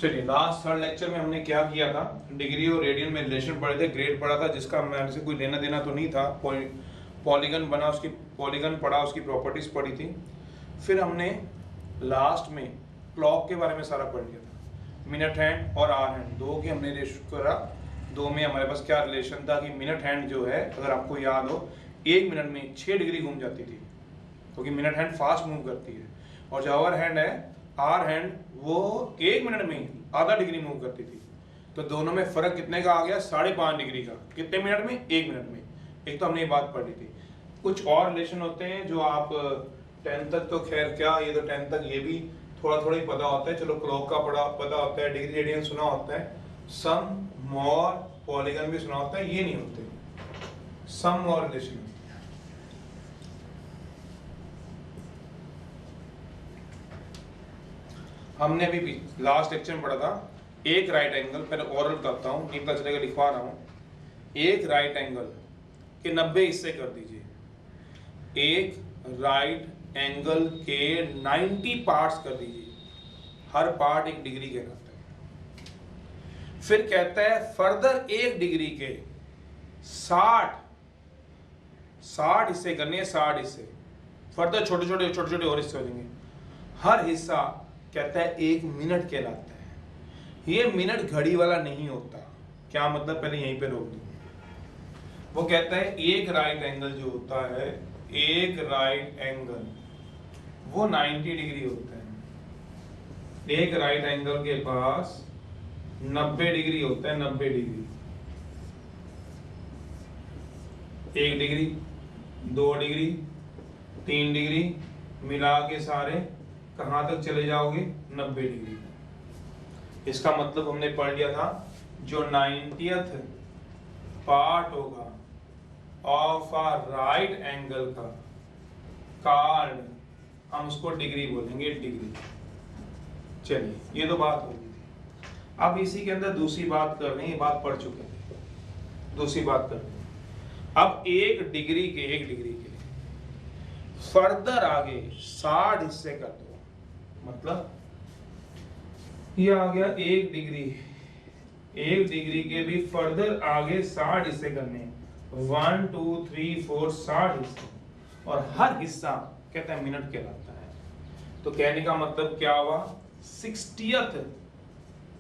चलिए last third lecture में हमने क्या किया था, डिग्री और रेडियन में रिलेशन पढ़े थे, ग्रेड पढ़ा था जिसका मेरे से कोई लेना देना तो नहीं था, पॉलीगन बना, उसकी पॉलीगन पढ़ा, उसकी प्रॉपर्टीज पढ़ी थी। फिर हमने लास्ट में क्लॉक के बारे में सारा पढ़ लिया था, मिनट हैंड और आवर हैंड दो की हमने रेशो करा। दो में हमारे पास क्या रिलेशन था कि मिनट हैंड जो है, अगर आपको याद हो, 1 मिनट में 6 डिग्री घूम जाती थी, क्योंकि मिनट हैंड फास्ट मूव करती है। और जो आवर हैंड है, आवर हैंड, वो 1 मिनट में आधा डिग्री मूव करती थी। तो दोनों में फर्क कितने का आ गया? 5.5 डिग्री का। कितने मिनट में? 1 मिनट में। एक तो हमने ये बात पढ़ी थी। कुछ और रिलेशन होते हैं जो आप 10 तक तो खैर क्या, ये तो 10 तक ये भी थोड़ा थोड़ा ही पता होता है। चलो क्लॉक का पता होता है, डिग्री रेडियन सुना होता है, सम मोर पॉलीगन भी सुना होता है, ये नहीं होते सम और रिलेशन। हमने भी लास्ट लेक्चर में पढ़ा था एक राइट एंगल, पहले ओरल करता हूँ, नहीं पता चलेगा, लिखवा रहा हूँ। एक राइट एंगल के 90 हिस्से कर दीजिए, एक राइट एंगल के 90 पार्ट्स कर दीजिए, हर पार्ट 1 डिग्री कहलाता है। फिर कहता है फर्दर 1 डिग्री के 60 हिस्से करने हैं, 60 हिस्से फर्दर, छोटे छोटे और हिस्से हो जाएंगे। हर हिस्सा कहता है 1 मिनट कहलाता है। ये मिनट घड़ी वाला नहीं होता। क्या मतलब? पहले यहीं पे रोक दूं। वो कहता है एक राइट एंगल जो होता है, एक राइट एंगल वो 90 डिग्री होता है। एक राइट एंगल के पास 90 डिग्री होता है, 90 डिग्री। 1 डिग्री, 2 डिग्री, 3 डिग्री, मिला के सारे कहां तक चले जाओगे? 90 डिग्री। इसका मतलब हमने पढ़ लिया था, जो 90th पार्ट होगा ऑफ अ राइट एंगल का कार्ड, हम उसको डिग्री बोलेंगे, डिग्री। चलिए ये तो बात होगी थी। अब इसी के अंदर दूसरी बात कर रहे हैं, ये बात पढ़ चुके थे, दूसरी बात कर रहे हैं। अब 1 डिग्री के फर्दर आगे 60 हिस्से कर दो, मतलब ये आ गया 1 डिग्री, 1 डिग्री के भी फर्दर आगे 60 हिस्से करने हैं, 1 2 3 4 60 हिस्से, और हर हिस्सा कहता है मिनट कहलाता है। तो कहने का मतलब क्या हुआ? 60th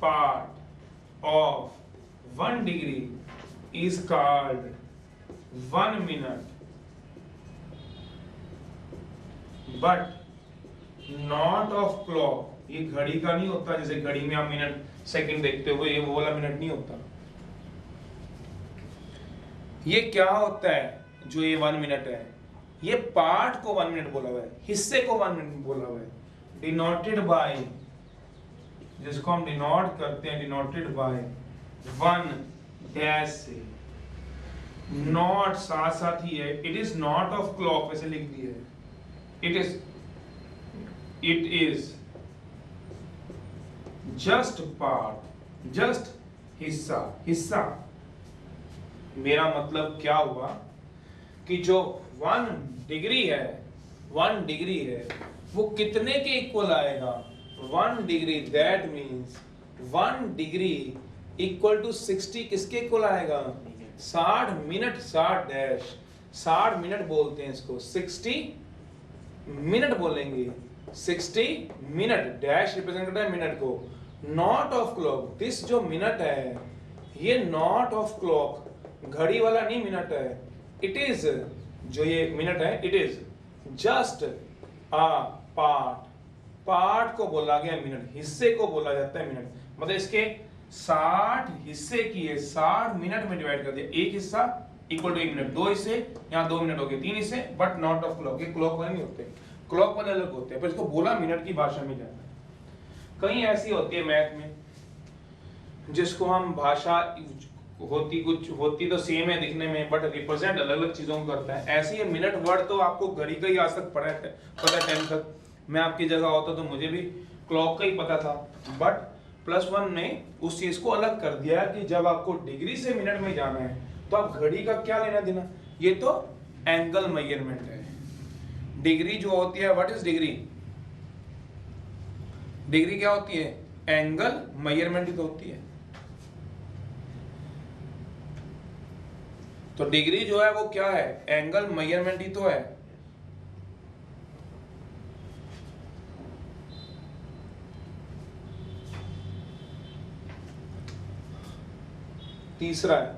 part of 1 degree is called 1 minute, but not of clock. ये घड़ी का नहीं होता, जैसे घड़ी में आप मिनट सेकंड देखते हो, ये वो वाला मिनट नहीं होता। ये क्या होता है जो ये 1 मिनट है? ये पार्ट को 1 मिनट बोला हुआ है, हिस्से को 1 मिनट बोला हुआ है। डिनोटेड बाय, जिसको हम डिनोट करते हैं, डिनोटेड बाय 1 डैश से, नॉट साथ साथ ही है, it is not of clock, वैसे लिख दिया है, it is just part, just हिस्सा। मेरा मतलब क्या हुआ कि जो 1 डिग्री है, 1 डिग्री है, वो कितने के इक्वल आएगा? 1 degree, that means 1 degree equal to 60 किसके इक्वल आएगा? 60 मिनट, 60 डैश, 60 मिनट बोलते हैं इसको, 60 मिनट बोलेंगे, 60 मिनट, डैश रिप्रेजेंट करता है मिनट को, नॉट ऑफ क्लॉक। दिस जो मिनट है, ये नॉट ऑफ क्लॉक, घड़ी वाला नहीं मिनट है। इट इज, जो ये मिनट है, it is just a part को बोला गया मिनट, हिस्से को बोला जाता है मिनट। मतलब इसके 60 हिस्से किए, 60 मिनट में डिवाइड कर दिया, एक हिस्सा इक्वल टू 1 मिनट, 2 हिस्से, यहाँ 2 मिनट हो गए, 3 हिस्से, बट नॉट ऑफ क्लॉक। ये क्लॉक वाले नहीं होते, क्लॉक वाले अलग होते हैं, पर इसको बोला मिनट की भाषा में जाता है। कहीं ऐसी होती है मैथ में जिसको हम भाषा होती तो सेम है दिखने में, बट रिप्रेजेंट अलग अलग चीजों को करता है। ऐसे ही मिनट वर्ड तो आपको घड़ी का ही आज तक पता है 10 तक। मैं आपकी जगह होता तो मुझे भी क्लॉक का ही पता था, बट +1 ने उस चीज को अलग कर दिया कि जब आपको डिग्री से मिनट में जाना है तो आप घड़ी का क्या लेना देना, ये तो एंगल मेजरमेंट है। डिग्री जो होती है, व्हाट इज डिग्री? डिग्री क्या होती है? एंगल मेजरमेंट ही तो होती है। तो डिग्री जो है वो क्या है, एंगल मेजरमेंट ही तो है। तीसरा है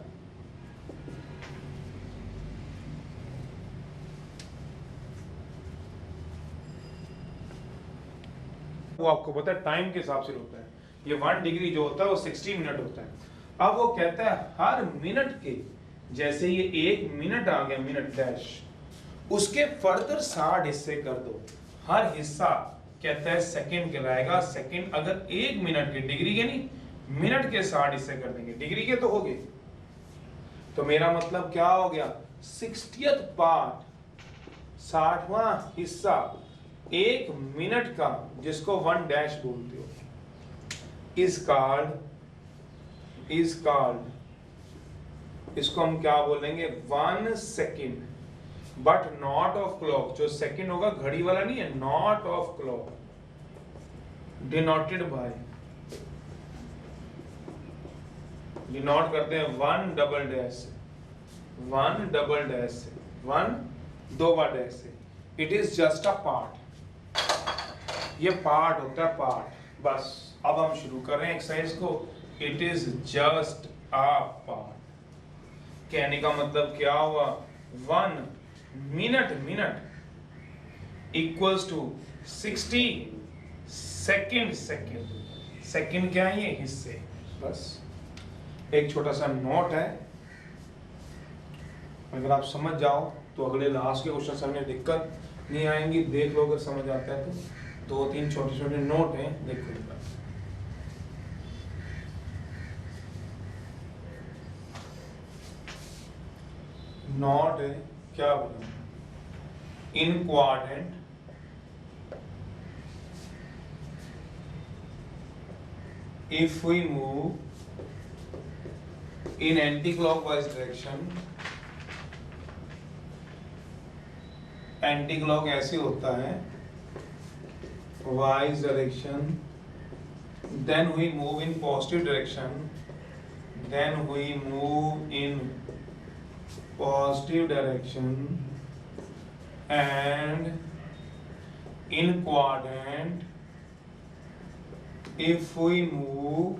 वो आपको पता है टाइम के हिसाब से होता है। ये 1 डिग्री जो होता है वो 60 मिनट होता है। अब वो कहता है हर मिनट के, जैसे ये 1 मिनट आ गया, मिनट डैश, उसके फर्दर 60 हिस्से कर दो। हर हिस्सा कहता है सेकंड कहलाएगा। सेकंड अगर 1 मिनट के, डिग्री के नहीं, मिनट के 60 हिस्से कर देंगे, डिग्री के तो हो गए। तो मेरा मतलब क्या हो गया, 60th पार्ट, 60वां हिस्सा 1 मिनट का, जिसको 1 डैश बोलते हो, इज कॉल्ड, इसको हम क्या बोलेंगे, 1 second, but not of clock. जो सेकेंड होगा घड़ी वाला नहीं है, not of clock, denoted by, denote करते हैं 1 डबल डैश से, 1 डबल डैश से, 1 दो बार डैश से। It is just a part, ये पार्ट होता है, पार्ट। बस अब हम शुरू कर रहे हैं एक्सरसाइज को। It is just a part, कहने का मतलब क्या हुआ, 1 minute equals to 60 second. Second क्या है, ये हिस्से। बस एक छोटा सा नोट है, अगर आप समझ जाओ तो अगले लास्ट के क्वेश्चन सामने दिक्कत नहीं आएंगी। देख लो अगर समझ आता है तो 2-3 छोटे छोटे नोट हैं, देखो। नोट है क्या बोला, in quadrant if we move in anti-clockwise direction, anti clock ऐसे होता है, wise direction, then we move in positive direction, then we move in positive direction, and in quadrant if we move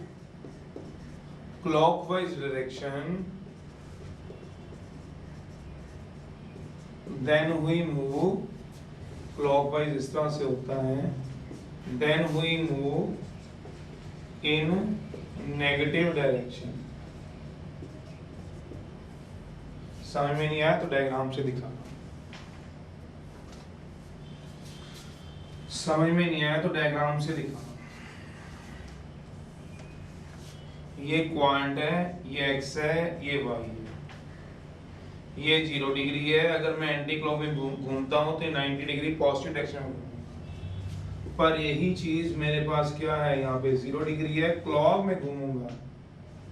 clockwise direction, then we move clockwise, इस तरह से होता है, then we move in negative direction। समझ में नहीं आया तो डायग्राम से दिखा, समझ में नहीं आया तो डायग्राम से दिखा। ये क्वांट है, ये एक्स है, ये वाई है, ये 0 डिग्री है। अगर मैं एंटी क्लॉक में घूमता हूं तो 90 डिग्री पॉजिटिव डायरेक्शन में घूमूंगा। पर यही चीज मेरे पास क्या है, यहाँ पे 0 डिग्री है, क्लॉक में घूमूंगा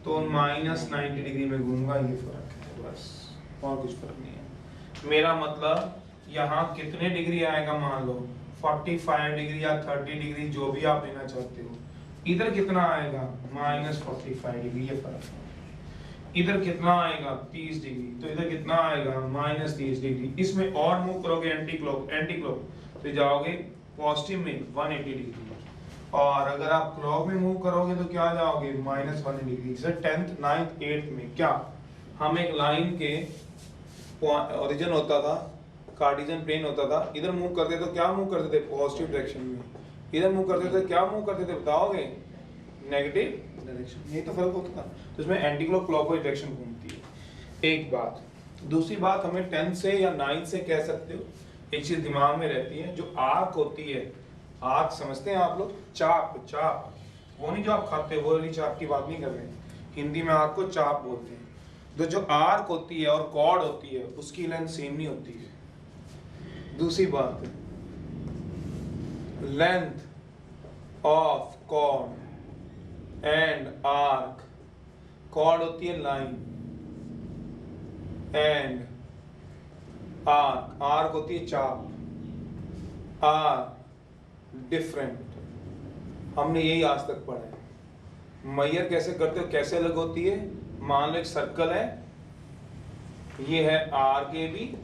तो -90 डिग्री में घूमूंगा। ये फर्क है बस, और कुछ फर्क नहीं है। मेरा मतलब यहाँ कितने डिग्री आएगा, मान लो 45 डिग्री या 30 डिग्री, जो भी आप लेना चाहते हो। इधर कितना आएगा, -45 डिग्री, ये फर्क है। इधर कितना आएगा, 30 डिग्री, तो इधर कितना आएगा, -30 डिग्री। इसमें और मूव करोगे एंटी क्लॉक तो जाओगे पॉजिटिव में 180 डिग्री, और अगर आप क्लॉक में मूव करोगे तो क्या जाओगे, -1 डिग्री। जैसे 10th 9th 8th में क्या हम एक लाइन के ओरिजिन होता था, कार्टेशियन प्लेन होता था, इधर मूव करते तो क्या मूव करते थे, पॉजिटिव डायरेक्शन में। इधर मूव करते थे, क्या मूव करते थे बताओगे, नेगेटिव डायरेक्शन। यही तो फर्क होता था। तो इसमें एंटी क्लॉक क्लॉकवाइज डायरेक्शन घूमती है, एक बात। दूसरी बात, हमें 10 से या 9 से कह सकते हो, एक चीज दिमाग में रहती है, जो आर्क होती है, आर्क समझते हैं आप लोग, चाप, वो नहीं जो आप खाते हो, वो वाली चाप की बात नहीं कर रहे हैं, हिंदी में आर्क को चाप बोलते हैं। तो जो आर्क होती है और कॉर्ड होती है, उसकी लेंथ सेम नहीं होती है। दूसरी बात, length of chord and arc, chord होती है लाइन, एंड आर्क होती है चाप, आर डिफरेंट, हमने यही आज तक पढ़ा है। मैयर कैसे करते हो, कैसे अलग होती है। मान लो एक सर्कल है, ये है आर के बी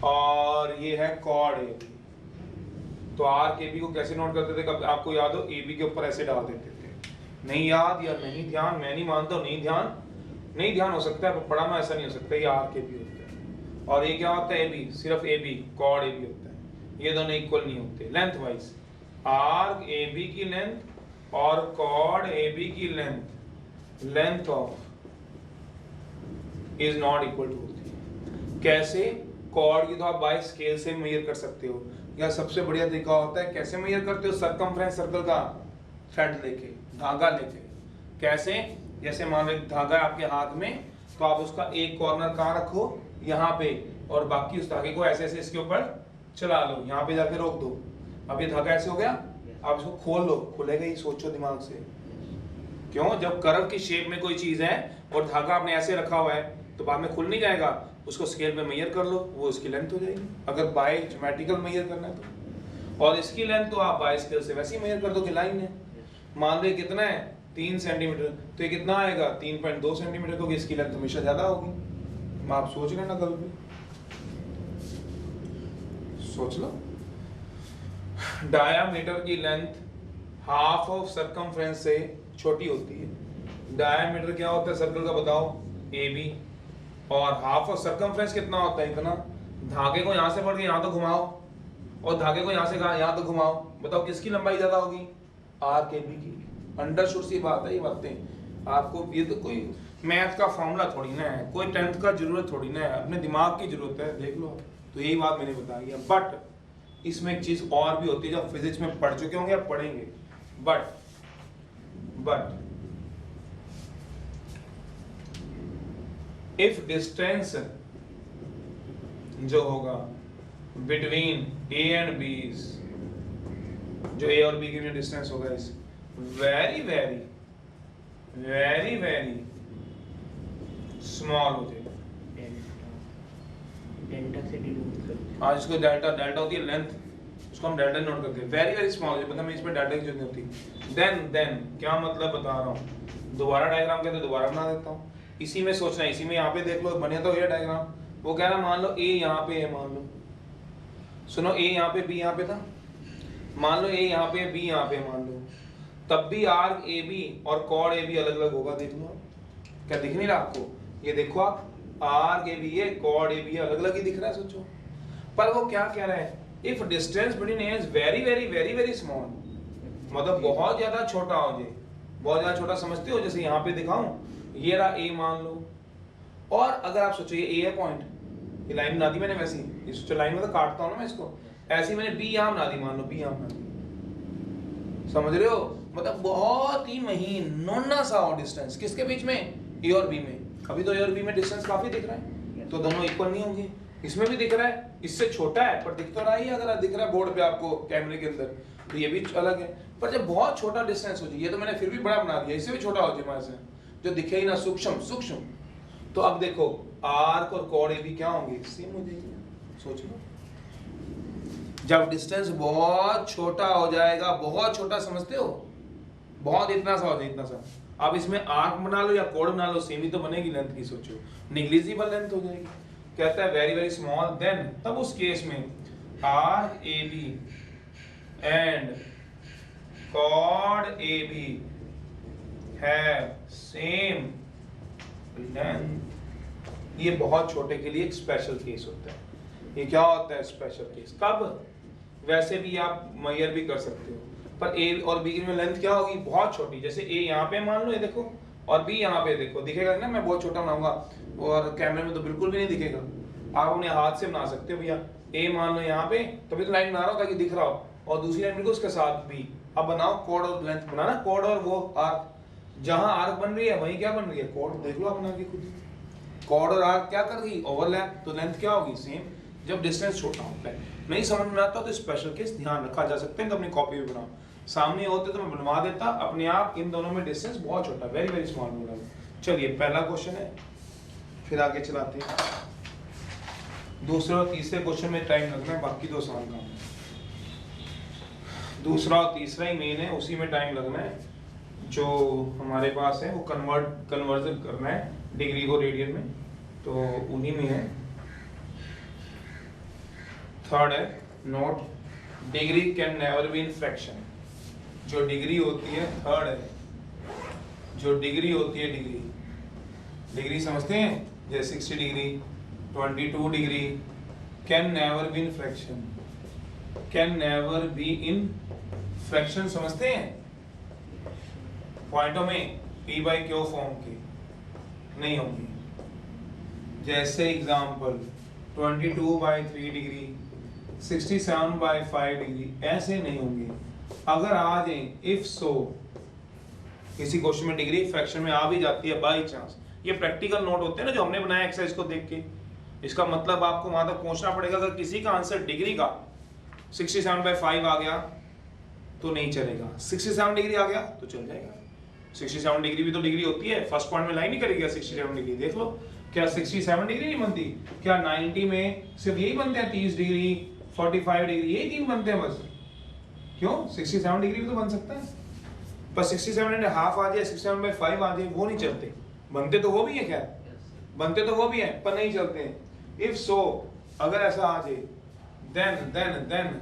और ये है कॉर्ड ए बी। तो आर के बी को कैसे नोट करते थे, कब आपको याद हो, ए बी के ऊपर ऐसे डाल देते थे। नहीं याद या नहीं ध्यान, मैं नहीं मानता हूँ, नहीं ध्यान हो सकता है, पढ़ा में ऐसा नहीं हो सकता। ये आर के बी होता है और ये क्या होता है, ए बी, सिर्फ A B, chord A B होता है। ये दोनों इक्वल नहीं होते length wise. Arc A B की लेंथ और कॉर्ड ए बी की length of is not equal to होती है। कैसे, कॉर्ड की तो आप बाय स्केल से मेजर कर सकते हो, या सबसे बढ़िया तरीका होता है कैसे मेजर करते हो, सरकमफ्रेंस सर्कल का थ्रेड लेके, धागा लेके। कैसे, जैसे मान लो धागा है आपके हाथ में, तो आप उसका एक कॉर्नर कहाँ रखो, यहाँ पे, और बाकी उस धागे को ऐसे ऐसे इसके ऊपर चला लो, यहाँ पे जाके रोक दो। अब ये धागा ऐसे हो गया, आप इसको खोल लो, खुलेगा ही, सोचो दिमाग से। क्यों, जब कर्व की शेप में कोई चीज है और धागा आपने ऐसे रखा हुआ है तो बाद में खुल नहीं जाएगा, उसको स्केल पे मेजर कर लो, वो इसकी लेंथ हो जाएगी, अगर बाय ज्योमेट्रिकल मेजर करना है तो। और इसकी लेंथ तो आप बाय स्केल से वैसे ही मेजर कर दो कि लाइन है, मान लो कितना है 3 सेंटीमीटर, तो ये कितना आएगा 3.2 सेंटीमीटर, तो इसकी लेंथ हमेशा ज्यादा होगी। आप सोच लेना कल भी, सोच लो। डायामीटर की लेंथ हाफ ऑफ सरकमफ्रेंस से छोटी होती है। डायामीटर क्या होता है सर्कल का, बताओ, ए बी, और हाफ ऑफ सरकमफ्रेंस कितना होता है, इतना। धागे को यहां से पकड़ के यहां तो घुमाओ और धागे को यहां से यहां तो घुमाओ, बताओ किसकी लंबाई ज्यादा होगी, आर के बी की। अंडरस्टूड सी बात है ये बातें, आपको ये तो कोई मैथ का फॉर्मूला थोड़ी ना है, कोई टेंथ का जरूरत थोड़ी ना है, अपने दिमाग की जरूरत है, देख लो। तो यही बात मैंने बताई है। बट इसमें एक चीज और भी होती है, जब फिजिक्स में पढ़ चुके होंगे आप पढ़ेंगे, बट इफ डिस्टेंस जो होगा बिटवीन ए एंड बी, जो ए और बी के बीच डिस्टेंस होगा, इस very very very very small हो जाएगा। डेल्टा से डिनोट करते हैं। आज इसको डेल्टा होती है लेंथ, उसको हम डेल्टा नोट करते हैं। वेरी वेरी स्मॉल है, मतलब इसमें डेल्टा की जरूरत नहीं होती। देन क्या मतलब बता रहा हूँ, दोबारा डायग्राम कहते दोबारा बना देता हूँ। इसी में सोचना है, इसी में यहाँ पे देख लो, बने तो ये डायग्राम। वो कह रहा मान लो ए यहाँ पे है, मान लो, सुनो, ए यहाँ पे, बी यहाँ पे था, मान लो ए यहाँ पे, बी यहाँ पे, मान लो, तब भी आर्क ए बी और कॉर्ड ए बी अलग अलग होगा। देख लो, क्या दिख नहीं रहा आपको, ये देखो आप, आर्क ए बी है, कॉर्ड ए बी अलग अलग ही दिख रहा है, सोचो। पर वो क्या कह रहा है, if distance between A is very very very very small, मतलब बहुत ज्यादा छोटा हो जाए, बहुत ज्यादा छोटा समझते हो, जैसे यहाँ पे दिखाऊं, ये रहा ए मान लो, और अगर आप सोचो ये ए है पॉइंट, ये लाइन बना दी मैंने वैसी, ये सोचो लाइन में तो काटता हूं ना मैं इसको, ऐसी मैंने बी यहाँ बना दी, मान लो बी यहाँ बना दी, समझ रहे हो, मतलब बहुत ही महीन नोना सा हो डिस्टेंस, किसके बीच में, ए और बी में। अभी तो ए और बी में डिस्टेंस काफी दिख रहा है, तो दोनों इक्वल नहीं होंगे। इसमें भी दिख रहा है, इससे छोटा है पर दिख तो रहा ही है, अगर दिख रहा है बोर्ड पे आपको कैमरे के अंदर, तो ये भी अलग है। पर जब बहुत छोटा डिस्टेंस हो जाए, ये तो मैंने फिर भी बड़ा बना दिया, इससे भी छोटा हो जाए हमारे से, जो दिखे ही ना, सूक्ष्म, तो अब देखो आर्क और कॉर्ड ए बी क्या होंगे, सेम हो जाएंगे। सोच लो, जब डिस्टेंस बहुत छोटा हो जाएगा, बहुत छोटा समझते हो, बहुत इतना सा हो जाए, इतना सा, अब इसमें आर्क बना लो या कॉर्ड बना लो, सेम ही तो बनेगी लेंथ की, सोचो निग्लिजिबल लेंथ हो जाएगी। कहता है वेरी वेरी स्मॉल, देन तब उस केस में arc A B and chord A B have same length. ये बहुत छोटे के लिए एक स्पेशल केस होता है। ये क्या होता है स्पेशल केस, कब, वैसे भी आप मेजर भी कर सकते हो, पर ए और बी में लेंथ क्या होगी, बहुत छोटी, जैसे ए यहाँ पे मान लो, ये देखो, और बी यहाँ पे देखो, दिखेगा ना, मैं बहुत छोटा बनाऊंगा और कैमरे में तो बिल्कुल भी नहीं दिखेगा। आप अपने हाथ से बना सकते हो, भैया ए मान लो यहाँ पे, तभी तो लाइन बना रहा हो ताकि दिख रहा हो, और दूसरी लाइन बिल्कुल उसके साथ बी। अब बनाओ कॉर्ड और लेंथ, बनाना कॉर्ड और वो आर्क, जहां आर्क बन रही है वहीं क्या बन रही है, कॉर्ड। देख लो अपना के खुद, कॉर्ड और आर्क क्या कर रही है, ओवरलैप, तो लेंथ क्या होगी, सेम, जब डिस्टेंस छोटा होता है। नहीं समझ में आता तो स्पेशल केस ध्यान रखा जा सकते हैं, तो अपनी कॉपी में बनाओ, सामने होते तो मैं बनवा देता, अपने आप इन दोनों में डिस्टेंस बहुत छोटा, वेरी वेरी स्मॉल बोला। चलिए पहला क्वेश्चन है, फिर आगे चलाते हैं। दूसरे और तीसरे क्वेश्चन में टाइम लगना है, बाकी दो सवाल का। दूसरा और तीसरा ही मेन है, उसी में टाइम लगना है। जो हमारे पास है वो कन्वर्जन करना है डिग्री को रेडियन में, तो उन्हीं में है। थर्ड है note, degree can never be in fraction. जो डिग्री होती है, थर्ड है, जो डिग्री होती है, डिग्री समझते हैं, जैसे 60 degree, 22 degree, can never be in fraction, can never be in fraction, समझते हैं पॉइंटों में p/q फॉर्म के नहीं होंगी। जैसे एग्जांपल 22/3 डिग्री, 67/5 डिग्री, ऐसे नहीं होंगे। अगर आ जाए इफ सो, किसी क्वेश्चन में डिग्री फ्रैक्शन में आ भी जाती है बाई चांस, ये प्रैक्टिकल नोट होते हैं ना जो हमने बनाया एक्सरसाइज को देख के, इसका मतलब आपको वहां तक पहुंचना पड़ेगा। अगर किसी का आंसर डिग्री का 67/5 आ गया तो नहीं चलेगा, 67 डिग्री आ गया तो चल जाएगा। 67 डिग्री भी तो डिग्री होती है, फर्स्ट पॉइंट में लाइन ही करेगी 67 डिग्री। देख लो, क्या 67 डिग्री नहीं बनती? क्या 90 में सिर्फ यही बनते हैं? 30 डिग्री, 45 डिग्री, यही तीन बनते हैं बस। क्यों? 67 डिग्री भी तो बन सकता है, पर 67.5 आ जाए, 67/5 आ जाए, वो नहीं चलते। बनते तो वो भी है, खैर बनते तो वो भी है, पर नहीं चलते हैं। इफ सो, अगर ऐसा आ जाए, देन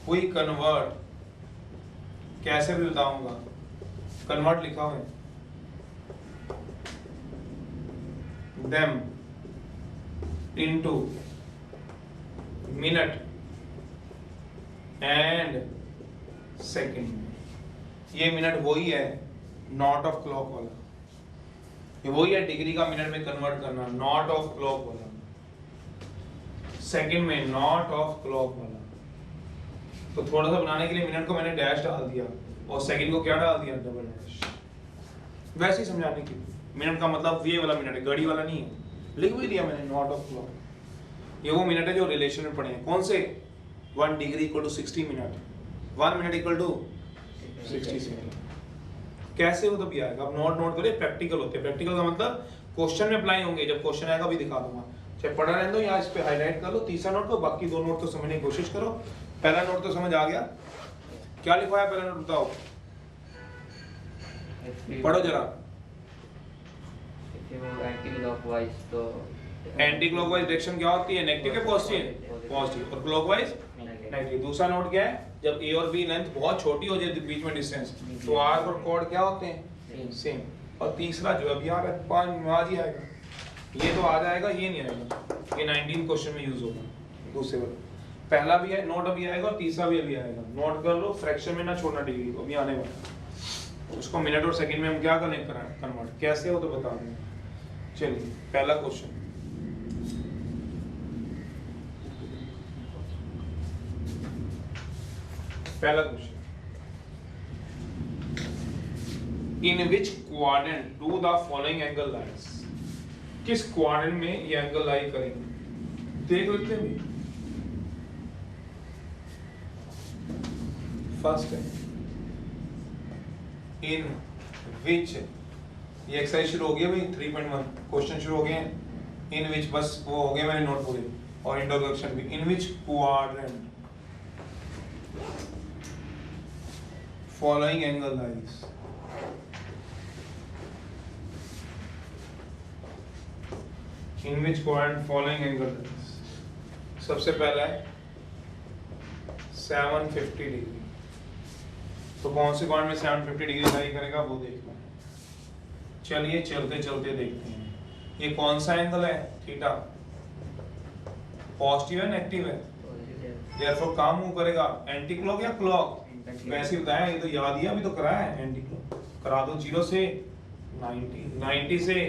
वी कन्वर्ट, कैसे भी बताऊंगा, कन्वर्ट लिखा हुआ है, them into minute and second। ये मिनट वही है नॉट ऑफ क्लॉक वाला, ये वही है डिग्री का मिनट में कन्वर्ट करना, नॉट ऑफ क्लॉक वाला। सेकंड में नॉट ऑफ क्लॉक वाला। तो थोड़ा सा बनाने के लिए मिनट को मैंने डैश डाल दिया और सेकंड को क्या डाल दिया? Double dash. वैसे ही समझाने की, मिनट का मतलब ये वाला मिनट है, घड़ी वाला नहीं है। लिख भी दिया मैंने नॉट ऑफ क्लॉक। ये वो मिनट है जो रिलेशन में पढ़े हैं। कौन से? 1 degree equal to 60 minute, 1 minute equal to 60 second. कैसे हो तो भी आएगा। अब नोट करिए, प्रैक्टिकल होते हैं। प्रैक्टिकल का मतलब क्वेश्चन में अप्लाई होंगे, जब क्वेश्चन आएगा भी दिखा दूंगा। चाहे पढ़ा रहने दो या इस पे हाईलाइट कर लो तीसरा नोट को, बाकी दो नोट तो समझने की कोशिश करो। पहला नोट तो समझ आ गया, क्या लिखा है पहला नोट बताओ, पढ़ो जरा। एंटी क्लॉकवाइज, तो एंटी क्लॉकवाइज डायरेक्शन क्या होती है? नेगेटिव या पॉजिटिव? पॉजिटिव। और क्लॉकवाइज नेगेटिव। दूसरा नोट क्या है? जब ए और बी लेंथ बहुत छोटी हो जाए बीच में डिस्टेंस, तो आर्क और कॉर्ड क्या होते हैं? सेम। और तीसरा जो अभी आ रहा है 5 आज ही आएगा, ये तो आ जाएगा, ये नहीं आएगा। ये 19 क्वेश्चन में यूज होगा दूसरे वाला। पहला भी है नोट अभी आएगा और तीसरा भी अभी आएगा। नोट कर लो, फ्रैक्शन में ना छोड़ना डिग्री को, अभी आने वाला। उसको मिनट और सेकंड में हम क्या कनेक्ट कराएं, कन्वर्ट कैसे हो तो बता दें। चलिए पहला क्वेश्चन, पहला question, in which quadrant do the following angle lies. किस क्वाड्रेंट में ये एंगल लाई करेंगे, देख लेते हैं। फर्स्ट है इन विच, ये एक्सरसाइज शुरू हो गया भाई 3.1 क्वेश्चन शुरू हो गए हैं। इन विच, बस वो हो गए मैंने नोट पूरे, और इंट्रोडक्शन भी। In which quadrant following angle lies. In which quadrant following angle lies. सबसे पहला है 750 डिग्री। तो कौन से क्वाड्रेंट में 750 डिग्री लाई करेगा वो देखना है। चलिए चलते चलते देखते हैं। ये कौन सा एंगल है? थीटा। पॉजिटिव है नेगेटिव है? देयरफॉर काम मूव करेगा एंटी क्लॉक या क्लॉक? वैसे बताया, ये तो याद ही अभी तो कराया है। एंटी क्लॉक करा दो। 0 से 90, 90 से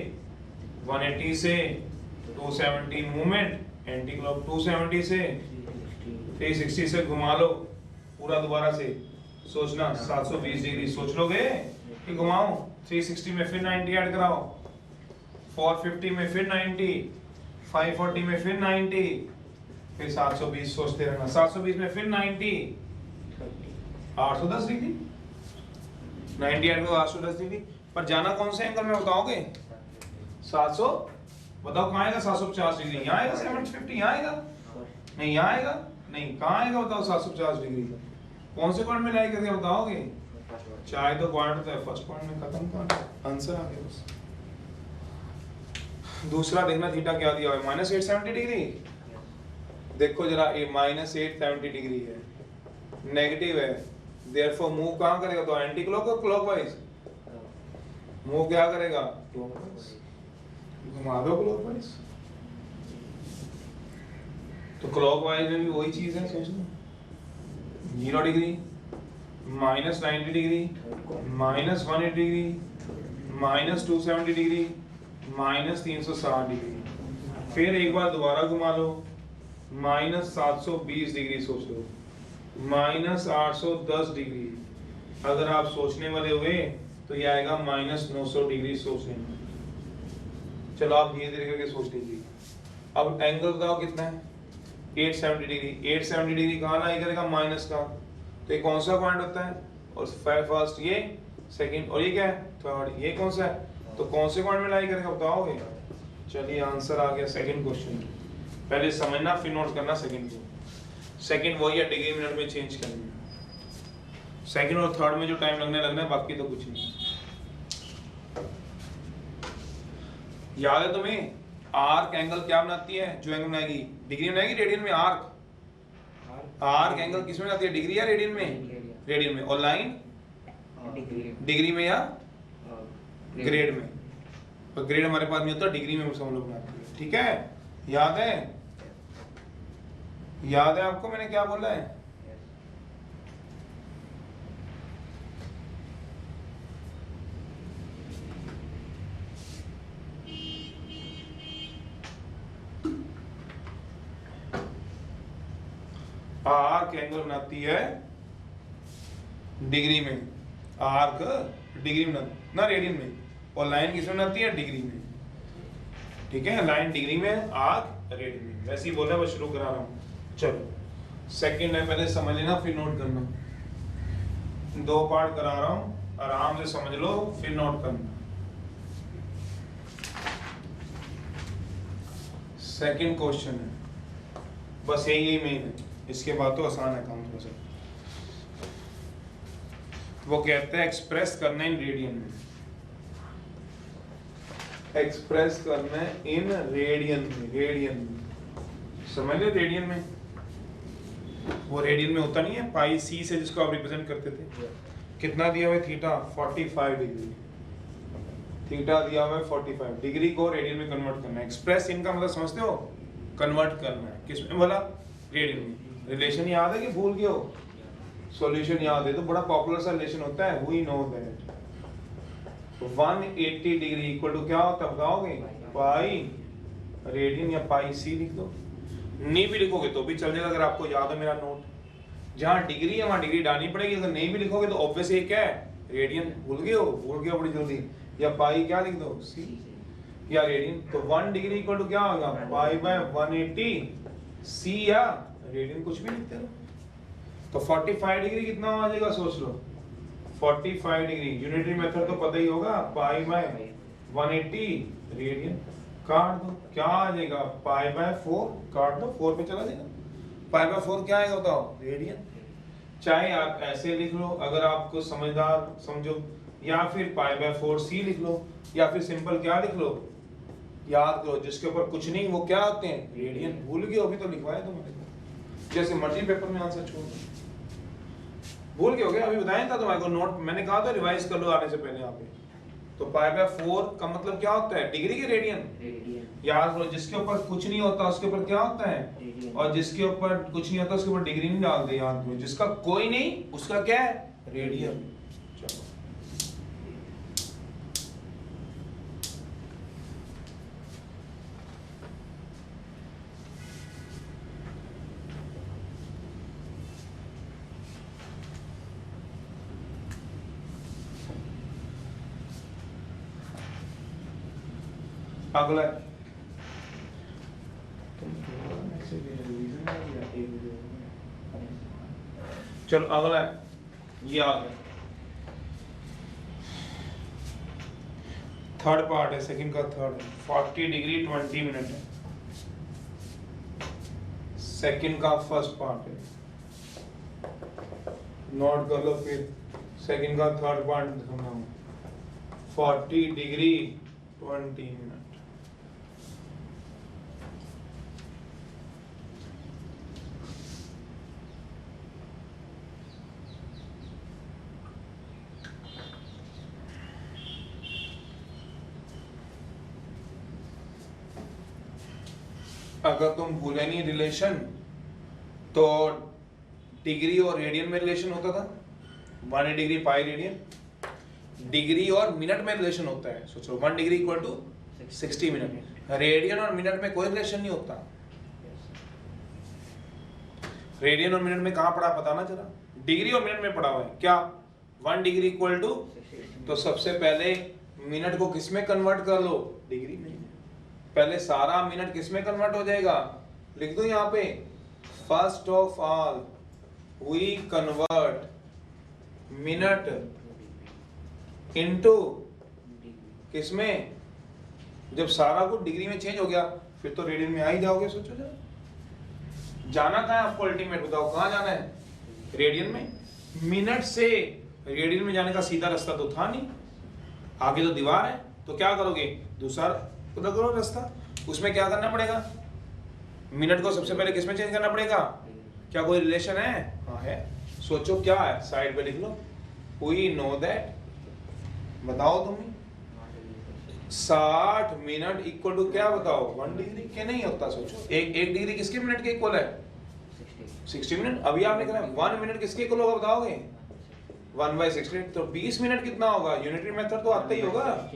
180 से 270 मूवमेंट, एंटी क्लॉक 270 से 360 से घुमा लो पूरा दोबारा से। सोचना 720 डिग्री सोच लोगे कि घुमाओ। 360 में फिर 90 ऐड कराओ, 450 में फिर 90, 540 में फिर 90, फिर 720 सोचते रहना। 720 में फिर 90, 810 डिग्री। 90 ऐड करो 810 डिग्री। पर जाना कौन से एंगल में बताओगे? 700, बताओ कहाँ आएगा? 750 डिग्री यहाँ आएगा? 750 यहाँ आएगा? नहीं यहाँ आएगा? नहीं कहाँ आएगा बताओ? 750 डिग्री कौन से पॉइंट में लाई करके बताओगे? फर्स्ट वर्ड चाहे तो पॉइंट तो है फर्स्ट पॉइंट में, खत्म कर आंसर आ गया बस। दूसरा देखना थीटा क्या दिया हुआ है, -870 डिग्री। देखो जरा ये -870 डिग्री है, नेगेटिव है, देयरफॉर मूव कहां करेगा? तो एंटी क्लॉक और क्लॉकवाइज मूव क्या करेगा? क्लॉकवाइज। घुमा दो क्लॉकवाइज, तो क्लॉकवाइज में भी वही चीज है, सोच लो 0 degree, -90 degree, -180 degree, -270 degree, -360 degree. फिर एक बार दोबारा घुमा लो, -720 डिग्री सोच लो, -810 डिग्री। अगर आप सोचने वाले हुए तो ये आएगा -900 डिग्री सोच लेना। चलो आप धीरे धीरे करके सोच लीजिए। अब एंगल बताओ कितना है? 870 डिग्री। 870 डिग्री कहाँ लाई करेगा? माइनस का, तो ये कौन सा पॉइंट होता है? और फर्स्ट ये, सेकंड, और ये क्या है? थर्ड। ये कौन सा है? तो कौन से पॉइंट में लाई करेगा बताओगे? चलिए आंसर आ गया सेकंड क्वेश्चन। पहले समझना फिर नोट करना सेकंड को। सेकंड वही है, डिग्री मिनट में चेंज करनी है। सेकंड और थर्ड में जो टाइम लगना है, बाकी तो कुछ नहीं। याद है तुम्हें आर्क एंगल क्या बनाती है? जो एंगल बनाएगी डिग्री बनाएगी, रेडियन में। आर्क एंगल किस में बनाती है? डिग्री या रेडियन में? रेडियन में। और लाइन डिग्री में या ग्रेड में? और ग्रेड हमारे पास नहीं होता, डिग्री में हम लोग बनाते हैं। ठीक है, याद है? याद है आपको मैंने क्या बोला है? आर्क एंगल बनाती है डिग्री में, आर्क डिग्री में ना रेडियन में, और लाइन किस में बनाती है? डिग्री में। ठीक है, लाइन डिग्री में, आर्क रेडियन में। वैसे ही बोला, बस शुरू करा रहा हूं। चलो सेकंड है, पहले समझ लेना फिर नोट करना। 2 पार्ट करा रहा हूं, आराम से समझ लो फिर नोट करना। सेकंड क्वेश्चन है, बस यही मेन है, इसके बाद तो आसान है काम थोड़ा सा। वो कहते हैं एक्सप्रेस करना इन रेडियन में, एक्सप्रेस करना इन रेडियन में। रेडियन में समझ ले, रेडियन में वो रेडियन में होता नहीं है पाई सी से जिसको आप रिप्रेजेंट करते थे। कितना दिया हुआ है? Theta 45 degree. थीटा दिया हुआ है 45 डिग्री को रेडियन में कन्वर्ट करना है। एक्सप्रेस इनका मतलब समझते हो? कन्वर्ट करना है। किसमें बोला? रेडियन में। रिलेशन याद है कि भूल गए हो? सॉल्यूशन याद है तो बड़ा पॉपुलर सा रिलेशन होता है, we know that. 180 degree equal to क्या होता है बताओगे? पाई रेडियन या पाई सी लिख दो। नहीं भी लिखोगे तो भी चल जाएगा, अगर आपको याद है मेरा नोट। जहां डिग्री है वहां डिग्री डालनी पड़ेगी, अगर नहीं भी लिखोगे तो ऑब्वियस ये क्या है? रेडियन। भूल गए हो? भूल गए हो बड़ी जल्दी। या पाई क्या लिख दो? सी या रेडियन। तो 1 डिग्री इक्वल टू क्या होगा? पाई बाय 180 सी या रेडियन, कुछ भी लिखते रहो। तो 45 डिग्री कितना आ जाएगा सोच लो। 45 डिग्री यूनिटरी मेथड तो पता ही होगा, पाई बाय 180 रेडियन। काट दो, क्या आ जाएगा? Pi by 4। काट दो, 4 पे चला जाएगा। पाई बाय 4 क्या आएगा बताओ? रेडियन। चाहे आप ऐसे लिख लो अगर आपको समझदार समझो, या फिर पाई बाय 4 सी लिख लो, या फिर सिंपल क्या लिख लो? याद करो, जिसके ऊपर कुछ नहीं वो क्या होते हैं? रेडियन। भूल गए अभी तो लिखवाया तुम्हारे को, जैसे मर्जी पेपर में आंसर छोड़ दो। भूल गए हो गया? अभी बताया था तुम्हारे को, नोट मैंने कहा था रिवाइज कर लो आने से पहले यहाँ पे। तो पाई बाय 4 का मतलब क्या होता है? डिग्री के रेडियन। याद करो, जिसके ऊपर कुछ नहीं होता उसके ऊपर क्या होता है? और जिसके ऊपर कुछ नहीं होता उसके ऊपर डिग्री नहीं डालते। याद करो, जिसका कोई नहीं उसका क्या है? रेडियन। चलो अगला, चलो अगला ये आ गया। थर्ड पार्ट है, सेकंड का थर्ड है। 40 डिग्री 20 मिनट है। सेकंड का फर्स्ट पार्ट है। नोट कर लो फिर सेकंड का थर्ड पार्ट दिखाना हूँ 40 डिग्री 20 मिनट। अगर तुम भूले नहीं रिलेशन तो डिग्री और रेडियन में रिलेशन होता था 1 डिग्री पाई रेडियन। डिग्री और मिनट में रिलेशन होता है, सोचो 1 degree equal to 60 minute. Radian और मिनट में कोई रिलेशन नहीं होता। रेडियन और मिनट में कहाँ पढ़ा पता ना चला, डिग्री और मिनट में पढ़ा हुआ है क्या 1 डिग्री इक्वल टू, तो सबसे पहले मिनट को किस में कन्वर्ट कर लो, डिग्री में। पहले सारा मिनट किस में कन्वर्ट हो जाएगा, लिख दो यहाँ पे first of all we convert minute into किस में, जब सारा कुछ डिग्री में चेंज हो गया फिर तो रेडियन में आ ही जाओगे। सोचो जरा जाना कहाँ है आपको, अल्टीमेट बताओ कहाँ जाना है, रेडियन में। मिनट से रेडियन में जाने का सीधा रास्ता तो था नहीं, आगे तो दीवार है, तो क्या करोगे दूसरा खुदा करो रास्ता। उसमें क्या करना पड़ेगा, मिनट को सबसे पहले किसमें चेंज करना पड़ेगा, क्या कोई रिलेशन है, हाँ है। सोचो क्या है, साइड पे लिख लो वी नो दैट, बताओ तुम 60 मिनट इक्वल टू क्या बताओ 1 डिग्री के नहीं होता। सोचो एक डिग्री किसके मिनट के इक्वल है 60 मिनट। अभी आप लिख रहे हैं 1 मिनट किसके इक्वल होगा बताओगे 1/60, तो 20 मिनट कितना होगा, यूनिटरी मेथड तो आता ही होगा।